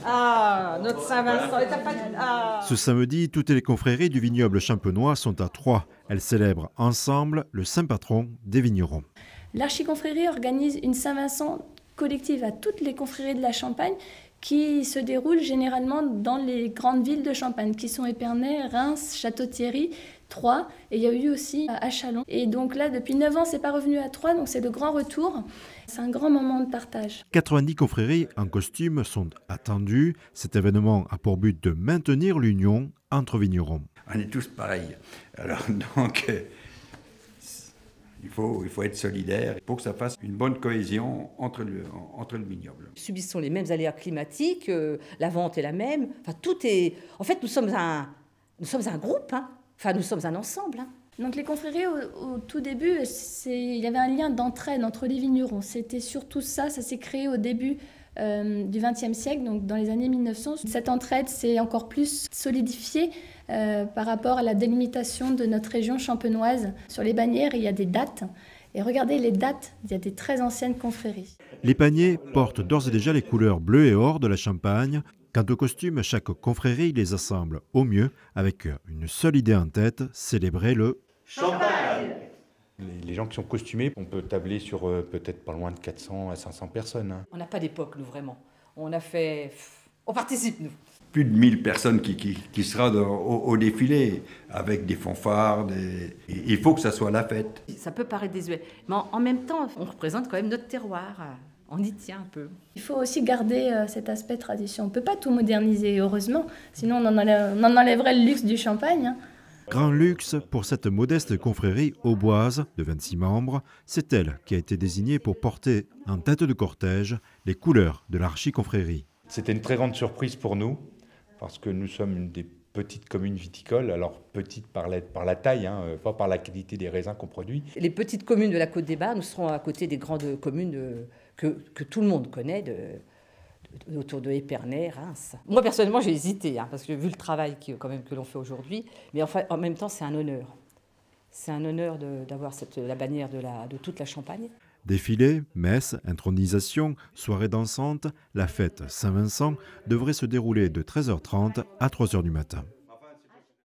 Ah, notre Saint-Vincent. Et t'as pas... Ah. Ce samedi, toutes les confréries du vignoble champenois sont à Troyes. Elles célèbrent ensemble le saint patron des vignerons. L'Archiconfrérie organise une Saint-Vincent collective à toutes les confréries de la Champagne qui se déroule généralement dans les grandes villes de Champagne, qui sont Épernay, Reims, Château-Thierry, Troyes, et il y a eu aussi à Châlons. Et donc là, depuis 9 ans, c'est pas revenu à Troyes, donc c'est le grand retour. C'est un grand moment de partage. 90 confréries en costume sont attendues. Cet événement a pour but de maintenir l'union entre vignerons. On est tous pareils. Alors donc, il faut être solidaire pour que ça fasse une bonne cohésion entre le vignoble. Nous subissons les mêmes aléas climatiques, la vente est la même. Enfin, tout est... En fait, nous sommes un groupe, hein. Enfin, nous sommes un ensemble. Hein. Donc les confréries, au tout début, il y avait un lien d'entraide entre les vignerons. C'était surtout ça s'est créé au début du XXe siècle, donc dans les années 1900. Cette entraide s'est encore plus solidifiée par rapport à la délimitation de notre région champenoise. Sur les bannières, il y a des dates. Et regardez les dates, il y a des très anciennes confréries. Les paniers portent d'ores et déjà les couleurs bleu et or de la Champagne. Quant aux costumes, chaque confrérie les assemble au mieux avec une seule idée en tête, célébrer le Champagne. Les gens qui sont costumés, on peut tabler sur peut-être pas loin de 400 à 500 personnes. Hein. On n'a pas d'époque, nous, vraiment. On participe, nous. Plus de 1000 personnes qui sera au défilé, avec des fanfares. Il faut que ça soit la fête. Ça peut paraître désuet, mais en même temps, on représente quand même notre terroir. On y tient un peu. Il faut aussi garder cet aspect tradition. On ne peut pas tout moderniser, heureusement, sinon on en enlèverait le luxe du champagne. Hein. Grand luxe pour cette modeste confrérie auboise de 26 membres. C'est elle qui a été désignée pour porter en tête de cortège les couleurs de l'Archiconfrérie. C'était une très grande surprise pour nous, parce que nous sommes une des petites communes viticoles, alors petites par la taille, hein, pas par la qualité des raisins qu'on produit. Les petites communes de la Côte des Bars, nous serons à côté des grandes communes que tout le monde connaît, autour de Épernay, Reims. Moi, personnellement, j'ai hésité, hein, parce que vu le travail que l'on fait aujourd'hui, mais enfin, en même temps, c'est un honneur. C'est un honneur d'avoir la bannière de toute la Champagne. Défilé, messe, intronisation, soirée dansante, la fête Saint-Vincent devrait se dérouler de 13h30 à 3h du matin.